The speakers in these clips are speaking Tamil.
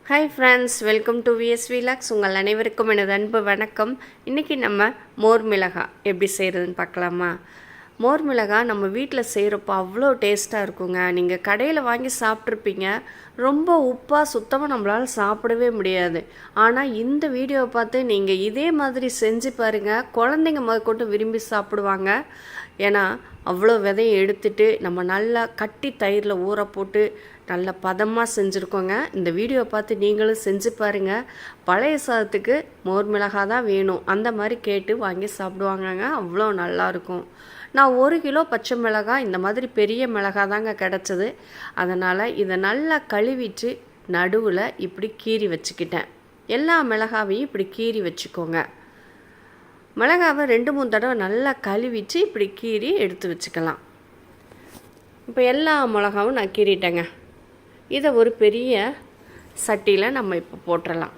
Hi friends, welcome to VSV vlogs. உங்கள் அனைவருக்கும் எனது அன்பு வணக்கம். இன்றைக்கி நம்ம மோர் மிளகாய் எப்படி செய்கிறதுன்னு பார்க்கலாமா? மோர் மிளகாய் நம்ம வீட்டில் செய்கிறப்போ அவ்வளோ டேஸ்ட்டாக இருக்குங்க. நீங்கள் கடையில் வாங்கி சாப்பிட்ருப்பீங்க, ரொம்ப உப்பாக சுத்தமாக நம்மளால் சாப்பிடவே முடியாது. ஆனால் இந்த வீடியோவை பார்த்து நீங்கள் இதே மாதிரி செஞ்சு பாருங்கள், குழந்தைங்க முதற்கொண்டு விரும்பி சாப்பிடுவாங்க. ஏன்னா அவ்வளோ விதையை எடுத்துட்டு நம்ம நல்லா கட்டி தயிரில் ஊற போட்டு நல்ல பதமாக செஞ்சுருக்கோங்க. இந்த வீடியோவை பார்த்து நீங்களும் செஞ்சு பாருங்கள். பழைய சாதத்துக்கு மோர் மிளகாய் தான் வேணும் அந்த மாதிரி கேட்டு வாங்கி சாப்பிடுவாங்கங்க. அவ்வளோ நல்லாயிருக்கும். நான் 1 கிலோ பச்சை மிளகாய் இந்த மாதிரி பெரிய மிளகாய் தாங்க கிடச்சிது. அதனால் இதை நல்லா கழுவிட்டு நடுவில் இப்படி கீறி வச்சுக்கிட்டேன். எல்லா மிளகாவையும் இப்படி கீறி வச்சுக்கோங்க. மிளகாவை 2-3 தடவை நல்லா கழுவிட்டு இப்படி கீறி எடுத்து வச்சுக்கலாம். இப்போ எல்லா மிளகாவும் நான் கீறிட்டேங்க. இதை ஒரு பெரிய சட்டியில் நம்ம இப்போ போட்டுடலாம்.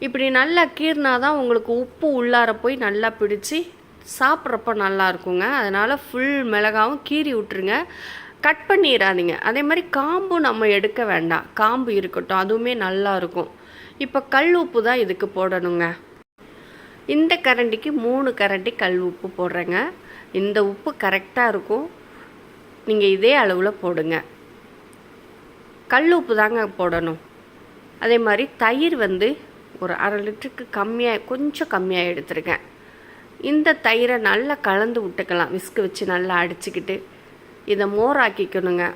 இப்படி நல்லா கீறினா தான் உங்களுக்கு உப்பு உள்ளார போய் நல்லா பிடிச்சி சாப்பிட்றப்ப நல்லா இருக்குங்க. அதனால் ஃபுல் மிளகாவும் கீறி விட்டுருங்க, கட் பண்ணிடாதீங்க. அதே மாதிரி காம்பு நம்ம எடுக்க வேண்டாம், காம்பு இருக்கட்டும், அதுவுமே நல்லா இருக்கும். இப்போ கல் உப்பு தான் இதுக்கு போடணுங்க. இந்த கரண்டிக்கு 3 கரண்டி கல் உப்பு போடுறேங்க. இந்த உப்பு கரெக்டாக இருக்கும், நீங்கள் இதே அளவில் போடுங்க. கல் உப்பு தாங்க போடணும். அதே மாதிரி தயிர் ஒரு 1/2 லிட்டருக்கு கொஞ்சம் கம்மியாக எடுத்துருக்கேன். இந்த தயிரை நல்லா கலந்து விட்டுக்கலாம். விஸ்கு வச்சு நல்லா அடிச்சுக்கிட்டு இதை மோராக்கிக்கணுங்க.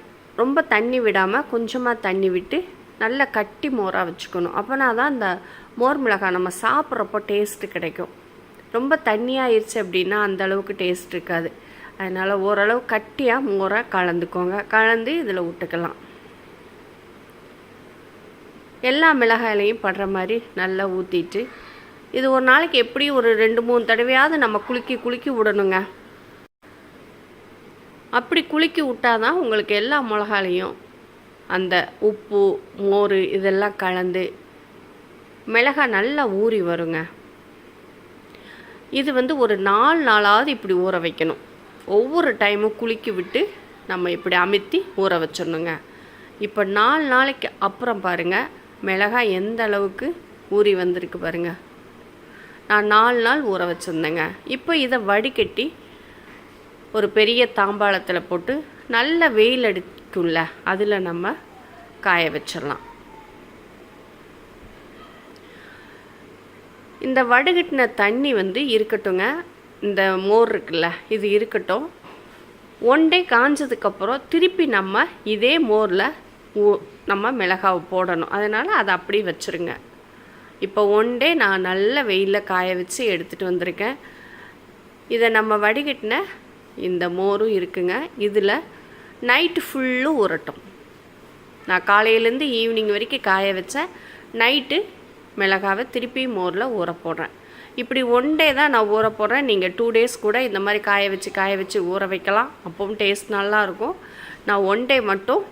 ரொம்ப தண்ணி விடாமல் கொஞ்சமாக தண்ணி விட்டு நல்லா கட்டி மோராக வச்சுக்கணும். அப்போனா தான் அந்த மோர் மிளகாய் நம்ம சாப்பிட்றப்போ டேஸ்ட்டு கிடைக்கும். ரொம்ப தண்ணியாகிடுச்சு அப்படின்னா அந்தளவுக்கு டேஸ்ட் இருக்காது. அதனால் ஓரளவு கட்டியாக மோராக கலந்துக்கோங்க. கலந்து இதில் விட்டுக்கலாம். எல்லா மிளகாயிலையும் படுற மாதிரி நல்லா ஊற்றிட்டு இது ஒரு நாளைக்கு எப்படி ஒரு 2-3 தடவையாவது நம்ம குலுக்கி விடணுங்க. அப்படி குலுக்கி விட்டால் தான் உங்களுக்கு எல்லா மிளகாலையும் அந்த உப்பு மோர் இதெல்லாம் கலந்து மிளகாய் நல்லா ஊறி வருங்க. இது ஒரு 4 நாளாவது இப்படி ஊற வைக்கணும். ஒவ்வொரு டைமும் குலுக்கி விட்டு நம்ம இப்படி அமுத்தி ஊற வச்சிடணுங்க. இப்போ 4 நாளைக்கு அப்புறம் பாருங்கள் மிளகாய் எந்த அளவுக்கு ஊறி வந்திருக்கு பாருங்கள். நான் 4 நாள் ஊற வச்சுருந்தேங்க. இப்போ இதை வடிகட்டி ஒரு பெரிய தாம்பாளத்தில் போட்டு நல்ல வெயில் அடிக்கும்ல, அதில் நம்ம காய வச்சிடலாம். இந்த வடிகட்டின தண்ணி இருக்கட்டுங்க. இந்த மோர் இருக்குல்ல, இது இருக்கட்டும். 1 டே காஞ்சதுக்கப்புறம் திருப்பி நம்ம இதே மோரில் நம்ம மிளகாவை போடணும். அதனால் அதை அப்படி வச்சுருங்க. இப்போ 1 டே நான் நல்ல வெயிலில் காய வச்சு எடுத்துகிட்டு வந்திருக்கேன். இதை நம்ம வடிகட்டின இந்த மோரும் இருக்குங்க. இதில் நைட்டு ஃபுல்லும் ஊறட்டும். நான் காலையிலேருந்து ஈவினிங் வரைக்கும் காய வச்சேன். நைட்டு மிளகாவை திருப்பி மோரில் ஊற போடுறேன். இப்படி 1 டே தான் நான் ஊற போடுறேன். நீங்கள் 2 டேஸ் கூட இந்த மாதிரி காய வச்சு ஊற வைக்கலாம். அப்பவும் டேஸ்ட் நல்லாயிருக்கும். நான் 1 டே மட்டும்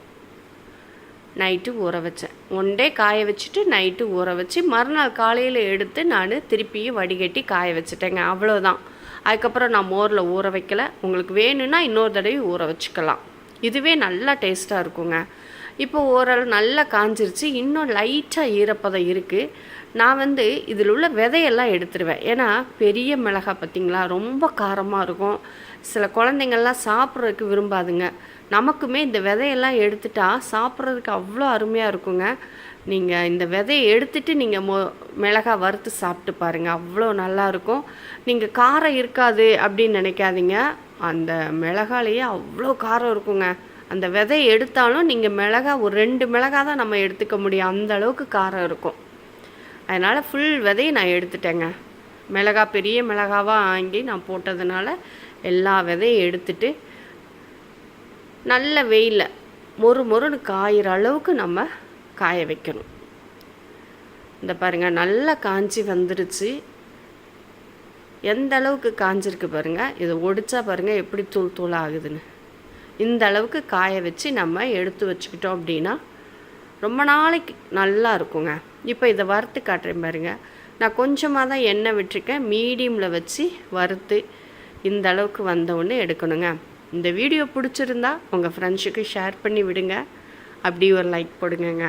நைட்டு ஊற வச்சேன். 1 டே காய வச்சுட்டு நைட்டு ஊற வச்சு மறுநாள் காலையில் எடுத்து நான் திருப்பியும் வடிகட்டி காய வச்சுட்டேங்க. அவ்வளோதான். அதுக்கப்புறம் நான் மோரில் ஊற வைக்கலை. உங்களுக்கு வேணும்னா இன்னொரு தடவை ஊற வச்சுக்கலாம். இதுவே நல்லா டேஸ்ட்டாக இருக்குங்க. இப்போ ஓரளவு நல்லா காஞ்சிருச்சு. இன்னும் லைட்டாக ஈரப்பதம் இருக்குது. நான் இதில் உள்ள விதையெல்லாம் எடுத்துருவேன். ஏன்னா பெரிய மிளகாய் பார்த்திங்களா ரொம்ப காரமாக இருக்கும். சில குழந்தைங்கள்லாம் சாப்பிட்றதுக்கு விரும்பாதுங்க. நமக்குமே இந்த விதையெல்லாம் எடுத்துட்டா சாப்பிட்றதுக்கு அவ்வளோ அருமையாக இருக்குங்க. நீங்கள் இந்த விதையை எடுத்துகிட்டு நீங்கள் மிளகாய் வறுத்து சாப்பிட்டு பாருங்கள், அவ்வளோ நல்லாயிருக்கும். நீங்கள் காரம் இருக்காது அப்படின்னு நினைக்காதீங்க. அந்த மிளகாலேயே அவ்வளோ காரம் இருக்குங்க. அந்த விதையை எடுத்தாலும் நீங்கள் மிளகாய் ஒரு 2 மிளகாய் தான் நம்ம எடுத்துக்க முடியும், அந்த அளவுக்கு காரம் இருக்கும். அதனால் ஃபுல் விதையை நான் எடுத்துட்டேங்க. மிளகாய் பெரிய மிளகாவாக வாங்கி நான் போட்டதுனால எல்லா விதையும் எடுத்துட்டு நல்ல வெயிலில் மொறுன்னு காயிற அளவுக்கு நம்ம காய வைக்கணும். இந்த பாருங்கள் நல்லா காஞ்சி வந்துருச்சு. எந்த அளவுக்கு காஞ்சிருக்கு பாருங்கள். இதை ஒடிச்சா பாருங்கள் எப்படி தூள் ஆகுதுன்னு. இந்த அளவுக்கு காய வச்சு நம்ம எடுத்து வச்சுக்கிட்டோம் அப்படின்னா ரொம்ப நாளைக்கு நல்லா இருக்குங்க. இப்போ இதை வறுத்து காட்டுறேன் பாருங்கள். நான் கொஞ்சமாக தான் எண்ணெய் விட்டுருக்கேன். மீடியமில் வச்சு வறுத்து இந்த அளவுக்கு வந்தவுடனே எடுக்கணுங்க. இந்த வீடியோ பிடிச்சிருந்தா உங்கள் ஃப்ரெண்ட்ஸுக்கு ஷேர் பண்ணி விடுங்க. அப்படி ஒரு லைக் போடுங்க.